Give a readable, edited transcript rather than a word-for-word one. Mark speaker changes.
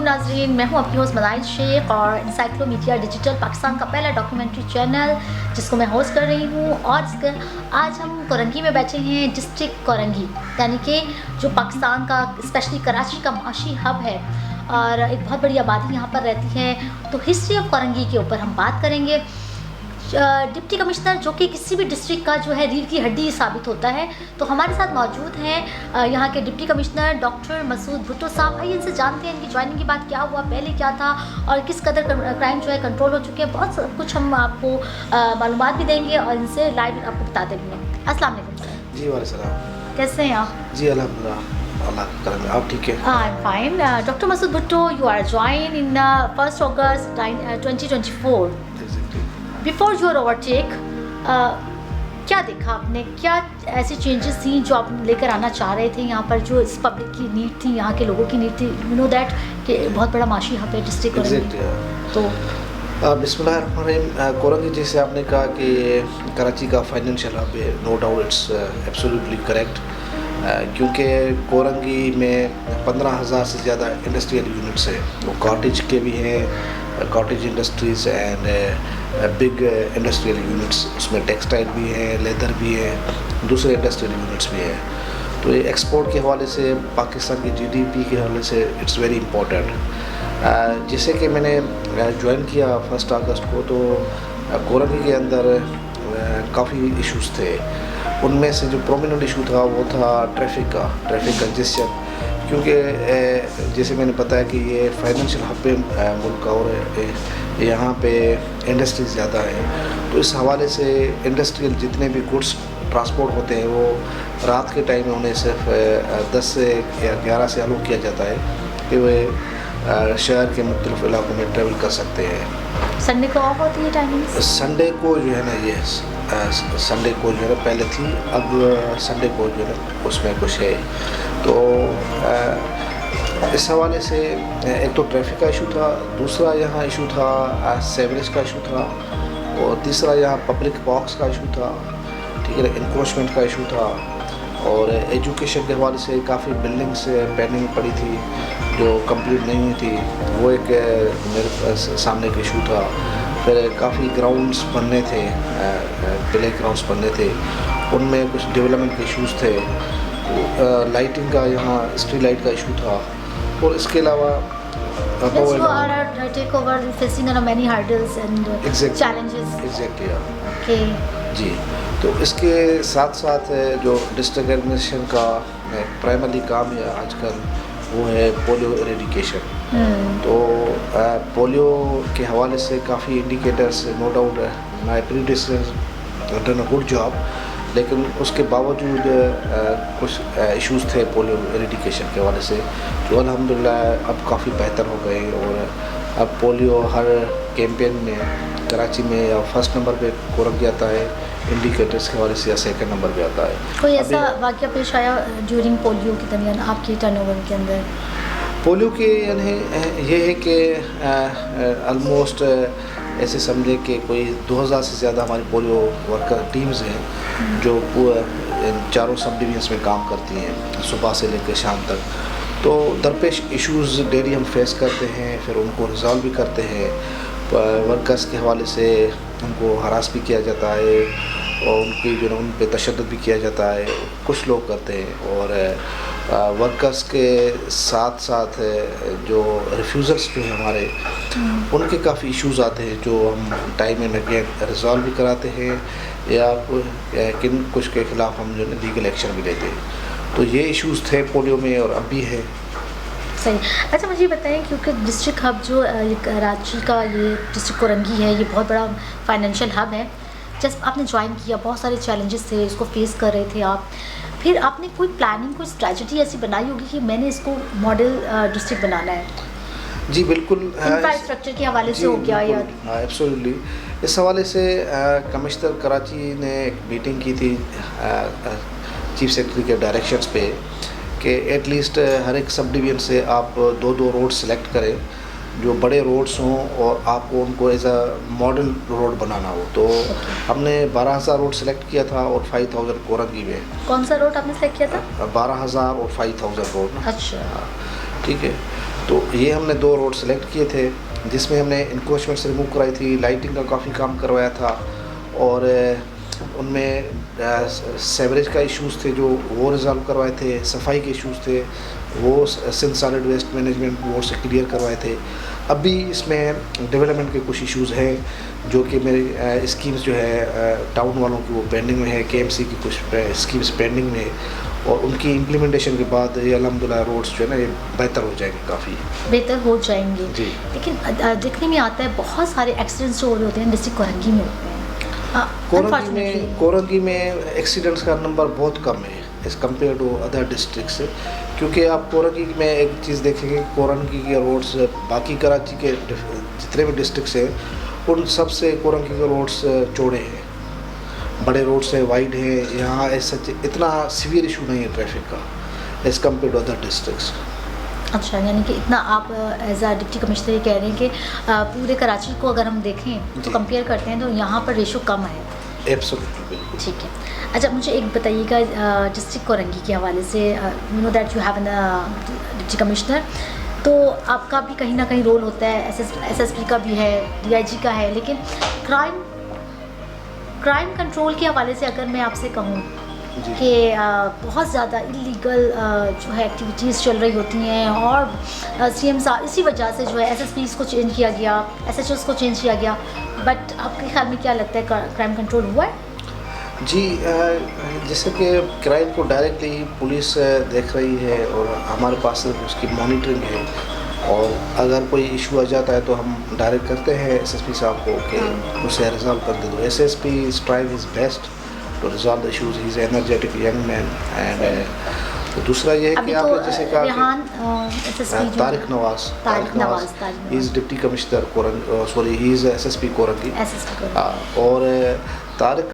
Speaker 1: नाजरीन, मैं हूं आपकी होस्ट मलाइल शेख और इंसाइक्लोमीडिया डिजिटल पाकिस्तान का पहला डॉक्यूमेंट्री चैनल जिसको मैं होस्ट कर रही हूं। और आज हम कोरंगी में बैठे हैं, डिस्ट्रिक्ट कोरंगी, यानी कि जो पाकिस्तान का स्पेशली कराची का माशी हब है और एक बहुत बड़ी आबादी यहाँ पर रहती है। तो हिस्ट्री ऑफ कोरंगी के ऊपर हम बात करेंगे। डिप्टी कमिश्नर जो कि किसी भी डिस्ट्रिक्ट का जो है रीढ़ की हड्डी साबित होता है, तो हमारे साथ मौजूद हैं यहाँ के deputy commissioner doctor Masood Bhutto साहब। आइए इनसे जानते हैं इनकी ज्वाइनिंग के बाद क्या हुआ, पहले क्या था और किस कदर क्राइम जो है कंट्रोल हो चुके हैं। बहुत कुछ हम आपको मालूमात भी देंगे और इनसे लाइव आपको बताते भी हैं। अस्सलाम वालेकुम।
Speaker 2: जी वालेकुम।
Speaker 1: कैसे हैं आप?
Speaker 2: जी अल्हम्दुलिल्लाह, अल्लाह का करम है। आप ठीक है?
Speaker 1: I am fine. Doctor Masood Bhutto, you are join in 1 August 2024। Before your overtake, क्या देखा आपने, क्या ऐसी चेंजेस थी जो आप लेकर आना चाह रहे थे यहाँ पर, जो इस पब्लिक की नीड थी, यहाँ के लोगों की नीड थी? यू नो दैट कि बहुत बड़ा माशी हब है डिस्ट्रिक्ट कोरंगी। तो
Speaker 2: बिस्मिल्लाहिर्रहमानिर्रहीम। कोरंगी जैसे आपने कहा कि कराची का फाइनेंशियल हब है, no doubt, it's absolutely correct, क्योंकि कोरंगी में 15,000 से ज़्यादा इंडस्ट्रियल यूनिट्स हैं। वो कॉटेज के भी हैं, cottage industries and big industrial units, उसमें टेक्सटाइल भी है, लेदर भी है, दूसरे इंडस्ट्रियल यूनिट्स भी हैं। तो ये एक्सपोर्ट के हवाले से, पाकिस्तान की जीडीपी के हवाले से इट्स वेरी इम्पोर्टेंट। जैसे कि मैंने ज्वाइन किया 1 अगस्त को, तो कोरंगी के अंदर काफ़ी इश्यूज़ थे। उनमें से जो प्रोमिनेंट इशू था वो था ट्रैफिक कंजेशन, क्योंकि जैसे मैंने बताया कि ये फाइनेंशियल हब पे मुल्क का और यहाँ पे इंडस्ट्रीज ज़्यादा हैं, तो इस हवाले से इंडस्ट्रियल जितने भी गुड्स ट्रांसपोर्ट होते हैं वो रात के टाइम में उन्हें सिर्फ 10 से या 11 से अलो किया जाता है कि वे शहर के मुख्तलिफ इलाकों में ट्रेवल कर सकते हैं।
Speaker 1: संडे को ऑफ होती है टाइमिंग?
Speaker 2: संडे को जो है ना, ये संडे को जो है पहले थी, अब संडे को जो है उसमें कुछ है। तो इस हवाले से एक तो ट्रैफिक का इशू था, दूसरा यहाँ इशू था सेवरेज का इशू था, और तीसरा यहाँ पब्लिक बॉक्स का इशू था, ठीक है, इंक्रोचमेंट का इशू था, और एजुकेशन के हवाले से काफ़ी बिल्डिंग्स पेंडिंग पड़ी थी जो कंप्लीट नहीं हुई थी, वो एक मेरे सामने का इशू था। फिर काफ़ी ग्राउंड्स बनने थे, प्ले ग्राउंड्स बनने थे, उनमें कुछ डेवलपमेंट के इश्यूज़ थे। लाइटिंग का, यहाँ स्ट्रीट लाइट का इशू था, और इसके अलावा जी। तो इसके साथ साथ जो डिस्ट्रिक्ट एडमिनिस्ट्रेशन का प्राइमरी काम है आजकल, वो है पोलियो एरेडिकेशन। तो पोलियो के हवाले से काफ़ी indicators, no doubt my predecessor done a good job, लेकिन उसके बावजूद कुछ इश्यूज़ थे पोलियो एरेडिकेशन के हवाले से, जो अल्हम्दुलिल्लाह अब काफ़ी बेहतर हो गए। और अब पोलियो हर कैंपेन में कराची में या फर्स्ट नंबर पे कोरंगी आता है इंडिकेटर्स के हवाले से, या सेकंड नंबर पे आता है।
Speaker 1: कोई ऐसा वाक़या पेश आया ड्यूरिंग पोलियो के दरमियान आपके टर्नओवर के अंदर?
Speaker 2: पोलियो के यानी ये है कि ऑलमोस्ट ऐसे समझे कि कोई 2000 से ज़्यादा हमारी पोलियो वर्कर टीम्स हैं जो चारों सब डिवीजन्स में काम करती हैं सुबह से लेकर शाम तक। तो दरपेश इश्यूज़ डेली हम फेस करते हैं, फिर उनको रिज़ॉल्व भी करते हैं। वर्कर्स के हवाले से उनको हरास भी किया जाता है और उनकी जो उन पे तशद्दुद भी किया जाता है, कुछ लोग करते हैं। और वर्कर्स के साथ साथ जो रिफ्यूज़ल्स जो हैं हमारे, उनके काफ़ी इश्यूज़ आते हैं जो हम टाइम एंड अगेन रिज़ॉल्व भी कराते हैं, या किन कुछ के ख़िलाफ़ हम जो है लीगल एक्शन भी लेते हैं। तो ये इश्यूज़ थे पोलियो में और अब भी है।
Speaker 1: सही। अच्छा, मुझे बताएं, क्योंकि डिस्ट्रिक्ट हब जो कराची का ये डिस्ट्रिक्ट कोरंगी है, ये बहुत बड़ा फाइनेंशियल हब है। जस्ट आपने ज्वाइन किया, बहुत सारे चैलेंजेस थे, इसको फेस कर रहे थे आप, फिर आपने कोई प्लानिंग, कोई स्ट्रैटेजी ऐसी बनाई होगी कि मैंने इसको मॉडल डिस्ट्रिक्ट बनाना है?
Speaker 2: जी बिल्कुल।
Speaker 1: इंफ्रास्ट्रक्चर के हवाले से हो गया या?
Speaker 2: एब्सोल्युटली। इस हवाले से कमिश्नर कराची ने एक मीटिंग की थी चीफ सेक्रेटरी के डायरेक्शंस पे कि एटलीस्ट हर एक सब डिवीज़न से आप 2-2 रोड सेलेक्ट करें जो बड़े रोड्स हों और आपको उनको एज अ मॉडल रोड बनाना हो। तो हमने 12,000 रोड सेलेक्ट किया था और 5,000 कोरंगी में।
Speaker 1: कौन सा रोड आपने सेलेक्ट किया था?
Speaker 2: 12,000 और 5,000 रोड।
Speaker 1: अच्छा,
Speaker 2: ठीक है। तो ये हमने 2 रोड सेलेक्ट किए थे, जिसमें हमने इंक्रोचमेंट्स रिमूव कराई थी, लाइटिंग का काफ़ी काम करवाया था, और उनमें सेवरेज का इश्यूज़ थे जो वो रिज़ॉल्व करवाए थे, सफाई के इश्यूज़ थे वो Sindh solid waste management board से क्लियर करवाए थे। अभी इसमें डेवलपमेंट के कुछ इश्यूज़ हैं जो कि मेरी स्कीम्स जो है टाउन वालों की वो पेंडिंग में है, केएमसी की कुछ स्कीम्स पेंडिंग में है, और उनकी इम्प्लीमेंटेशन के बाद ये अल्हम्दुलिल्लाह रोड्स जो है ना ये बेहतर हो जाएंगे, काफ़ी
Speaker 1: बेहतर हो जाएंगे।
Speaker 2: जी।
Speaker 1: लेकिन देखने में आता है बहुत सारे एक्सीडेंट्स जो हो रहे होते हैं डिस्ट्रिक्ट कोरंगी में होते हैं।
Speaker 2: कोरंगी में एक्सीडेंट्स का नंबर बहुत कम है as compare to other district से, क्योंकि आप कोरंगी में एक चीज़ देखेंगे, कोरंगी के रोड्स बाकी कराची के जितने भी डिस्ट्रिक्ट हैं उन सब से कोरंगी के रोड्स चौड़े हैं, बड़े रोड्स हैं, वाइड हैं। यहाँ ऐसा इतना सीवियर इशू नहीं है ट्रैफिक का as compare to other districts.
Speaker 1: अच्छा, यानी कि इतना आप एज अ डिप्टी कमिश्नर ये कह रहे हैं कि पूरे कराची को अगर हम देखें तो कंपेयर करते हैं तो यहाँ पर रेशो कम है।
Speaker 2: एब्सोल्युटली, बिल्कुल।
Speaker 1: ठीक है। अच्छा, मुझे एक बताइएगा डिस्ट्रिक्ट कोरंगी के हवाले से, you know that you have an deputy commissioner, तो आपका भी कहीं ना कहीं रोल होता है, एसएसपी का भी है, डीआईजी का है, लेकिन क्राइम कंट्रोल के हवाले से अगर मैं आपसे कहूँ कि बहुत ज़्यादा इलीगल जो है एक्टिविटीज़ चल रही होती हैं, और सीएम साहब इसी वजह से जो है एसएसपीज़ को चेंज किया गया, एसएचओज़ को चेंज किया गया, बट आपके ख्याल में क्या लगता है क्राइम कंट्रोल हुआ है?
Speaker 2: जी, जैसे कि क्राइम को डायरेक्टली पुलिस देख रही है और हमारे पास सिर्फ उसकी मॉनिटरिंग है, और अगर कोई इशू आ जाता है तो हम डायरेक्ट करते हैं एसएसपी साहब को कि उसे रिजॉल्व कर दे दो। SSP is trying his best to resolve the issues, he is energetic young man. And तो दूसरा ये है कि आपने जैसे कहा Tariq Nawaz he is deputy commissioner Korangi, sorry he is SSP Korangi, और तारिक